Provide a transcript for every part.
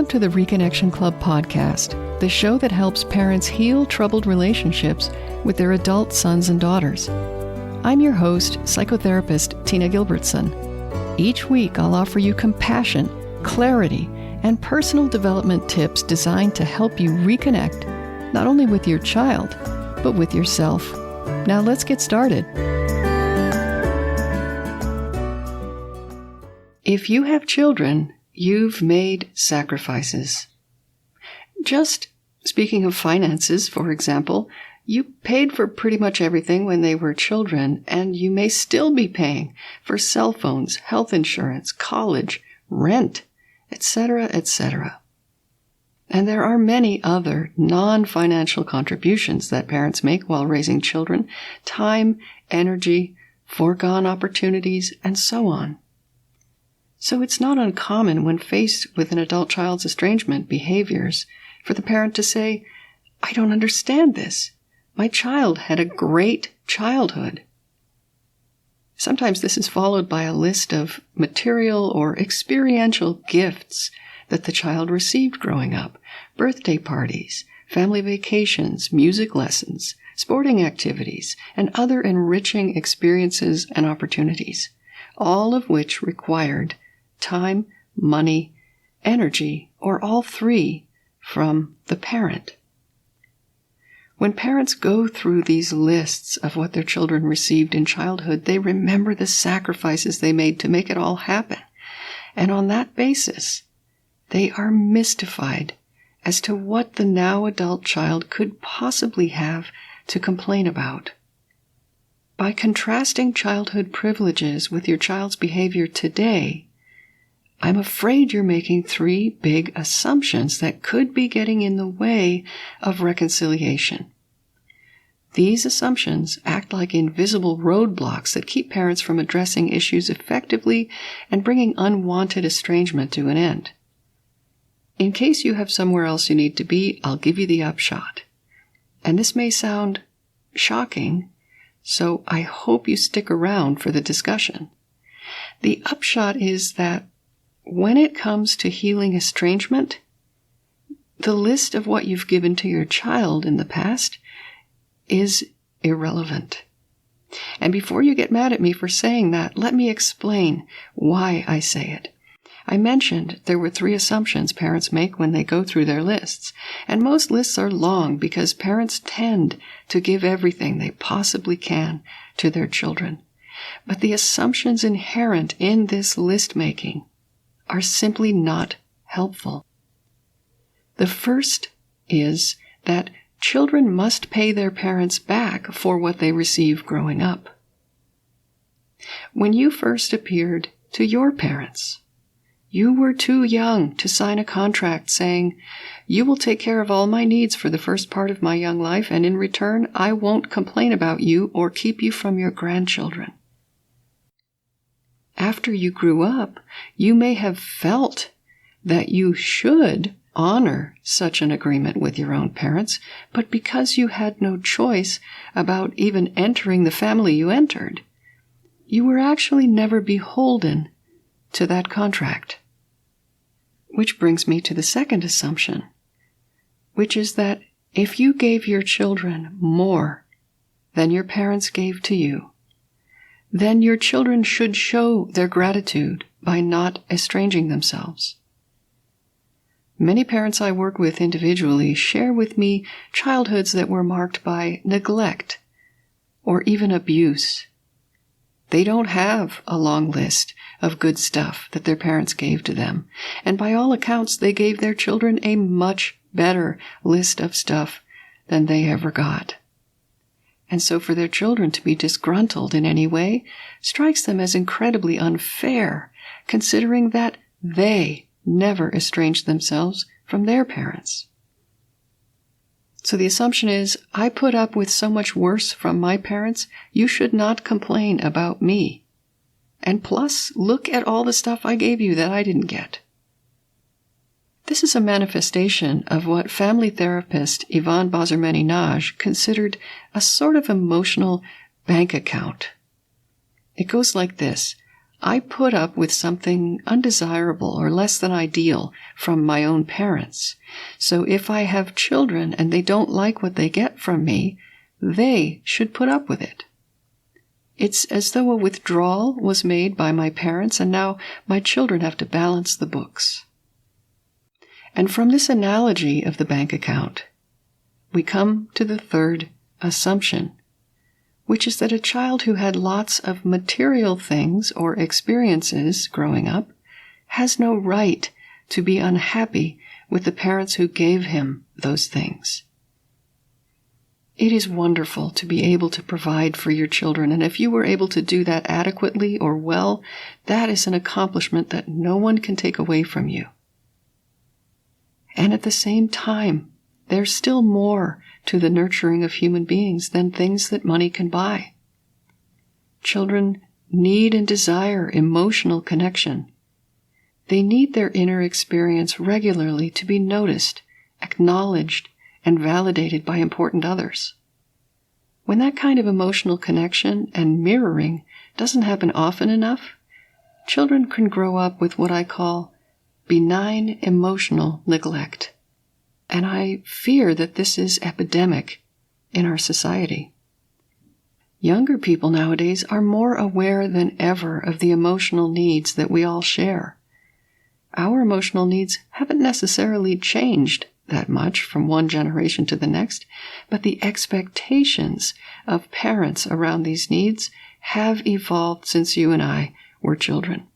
Welcome to the Reconnection Club podcast, the show that helps parents heal troubled relationships with their adult sons and daughters. I'm your host, psychotherapist Tina Gilbertson. Each week, I'll offer you compassion, clarity, and personal development tips designed to help you reconnect, not only with your child, but with yourself. Now let's get started. If you have children, you've made sacrifices. Just speaking of finances, for example, you paid for pretty much everything when they were children, and you may still be paying for cell phones, health insurance, college, rent, etc., etc. And there are many other non-financial contributions that parents make while raising children: time, energy, foregone opportunities, and so on. So it's not uncommon when faced with an adult child's estrangement behaviors for the parent to say, "I don't understand this. My child had a great childhood." Sometimes this is followed by a list of material or experiential gifts that the child received growing up: birthday parties, family vacations, music lessons, sporting activities, and other enriching experiences and opportunities, all of which required time, money, energy, or all three from the parent. When parents go through these lists of what their children received in childhood, they remember the sacrifices they made to make it all happen. And on that basis, they are mystified as to what the now adult child could possibly have to complain about. By contrasting childhood privileges with your child's behavior today, I'm afraid you're making three big assumptions that could be getting in the way of reconciliation. These assumptions act like invisible roadblocks that keep parents from addressing issues effectively and bringing unwanted estrangement to an end. In case you have somewhere else you need to be, I'll give you the upshot. And this may sound shocking, so I hope you stick around for the discussion. The upshot is that when it comes to healing estrangement, the list of what you've given to your child in the past is irrelevant. And before you get mad at me for saying that, let me explain why I say it. I mentioned there were three assumptions parents make when they go through their lists, and most lists are long because parents tend to give everything they possibly can to their children. But the assumptions inherent in this list making are simply not helpful. The first is that children must pay their parents back for what they received growing up. When you first appeared to your parents, you were too young to sign a contract saying, "You will take care of all my needs for the first part of my young life, and in return, I won't complain about you or keep you from your grandchildren." After you grew up, you may have felt that you should honor such an agreement with your own parents, but because you had no choice about even entering the family you entered, you were actually never beholden to that contract. Which brings me to the second assumption, which is that if you gave your children more than your parents gave to you, then your children should show their gratitude by not estranging themselves. Many parents I work with individually share with me childhoods that were marked by neglect or even abuse. They don't have a long list of good stuff that their parents gave to them, and by all accounts, they gave their children a much better list of stuff than they ever got. And so for their children to be disgruntled in any way strikes them as incredibly unfair, considering that they never estranged themselves from their parents. So the assumption is, I put up with so much worse from my parents, you should not complain about me. And plus, look at all the stuff I gave you that I didn't get. This is a manifestation of what family therapist Yvonne Bozormeny-Nagy considered a sort of emotional bank account. It goes like this: I put up with something undesirable or less than ideal from my own parents. So if I have children and they don't like what they get from me, they should put up with it. It's as though a withdrawal was made by my parents, and now my children have to balance the books. And from this analogy of the bank account, we come to the third assumption, which is that a child who had lots of material things or experiences growing up has no right to be unhappy with the parents who gave him those things. It is wonderful to be able to provide for your children, and if you were able to do that adequately or well, that is an accomplishment that no one can take away from you. And at the same time, there's still more to the nurturing of human beings than things that money can buy. Children need and desire emotional connection. They need their inner experience regularly to be noticed, acknowledged, and validated by important others. When that kind of emotional connection and mirroring doesn't happen often enough, children can grow up with what I call benign emotional neglect. And I fear that this is epidemic in our society. Younger people nowadays are more aware than ever of the emotional needs that we all share. Our emotional needs haven't necessarily changed that much from one generation to the next, but the expectations of parents around these needs have evolved since you and I were children.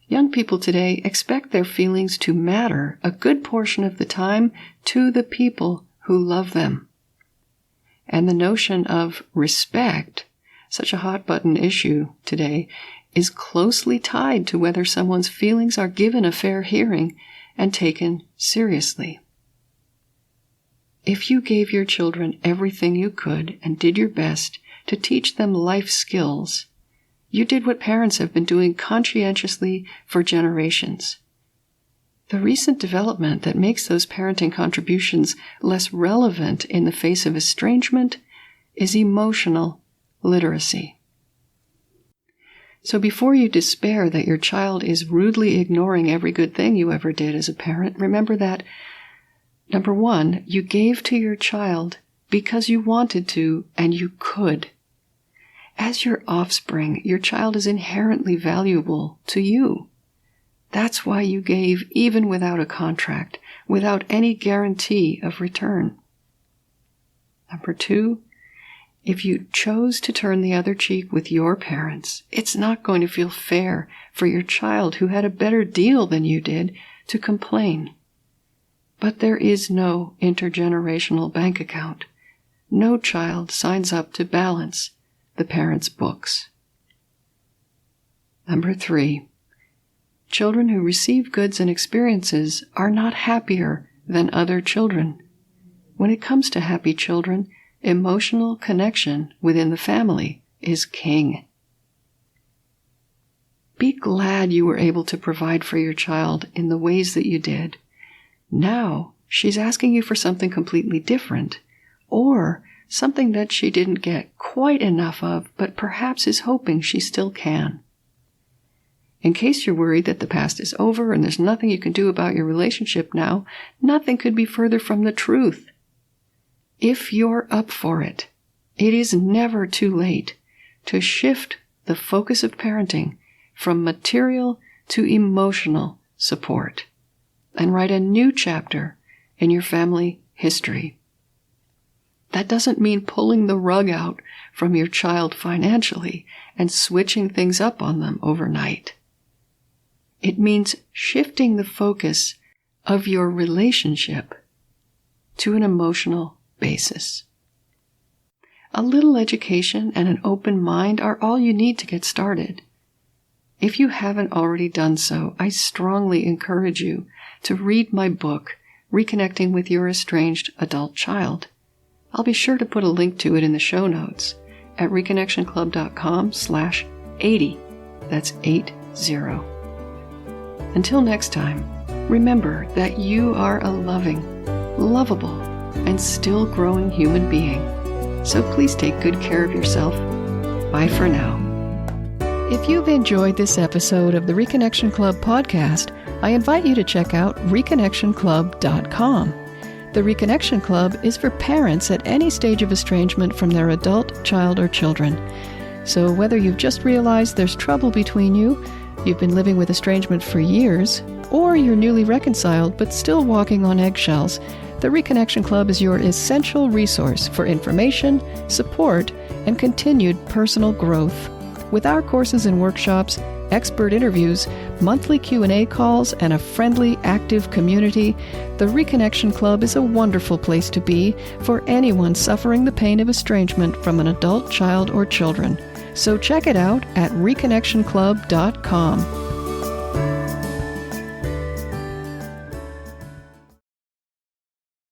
Young people today expect their feelings to matter a good portion of the time to the people who love them. And the notion of respect, such a hot-button issue today, is closely tied to whether someone's feelings are given a fair hearing and taken seriously. If you gave your children everything you could and did your best to teach them life skills, you did what parents have been doing conscientiously for generations. The recent development that makes those parenting contributions less relevant in the face of estrangement is emotional literacy. So before you despair that your child is rudely ignoring every good thing you ever did as a parent, remember that, number one, you gave to your child because you wanted to and you could. As your offspring, your child is inherently valuable to you. That's why you gave even without a contract, without any guarantee of return. Number two, if you chose to turn the other cheek with your parents, it's not going to feel fair for your child who had a better deal than you did to complain. But there is no intergenerational bank account. No child signs up to balance the parents' books. Number three, children who receive goods and experiences are not happier than other children. When it comes to happy children, emotional connection within the family is king. Be glad you were able to provide for your child in the ways that you did. Now, she's asking you for something completely different, or something that she didn't get quite enough of, but perhaps is hoping she still can. In case you're worried that the past is over and there's nothing you can do about your relationship now, nothing could be further from the truth. If you're up for it, it is never too late to shift the focus of parenting from material to emotional support and write a new chapter in your family history. That doesn't mean pulling the rug out from your child financially and switching things up on them overnight. It means shifting the focus of your relationship to an emotional basis. A little education and an open mind are all you need to get started. If you haven't already done so, I strongly encourage you to read my book, Reconnecting with Your Estranged Adult Child. I'll be sure to put a link to it in the show notes at reconnectionclub.com/80. That's 80. Until next time, remember that you are a loving, lovable, and still growing human being. So please take good care of yourself. Bye for now. If you've enjoyed this episode of the Reconnection Club podcast, I invite you to check out ReconnectionClub.com. The Reconnection Club is for parents at any stage of estrangement from their adult, child, or children. So whether you've just realized there's trouble between you, you've been living with estrangement for years, or you're newly reconciled but still walking on eggshells, the Reconnection Club is your essential resource for information, support, and continued personal growth. With our courses and workshops, expert interviews, monthly Q&A calls, and a friendly, active community, the Reconnection Club is a wonderful place to be for anyone suffering the pain of estrangement from an adult, child, or children. So check it out at ReconnectionClub.com.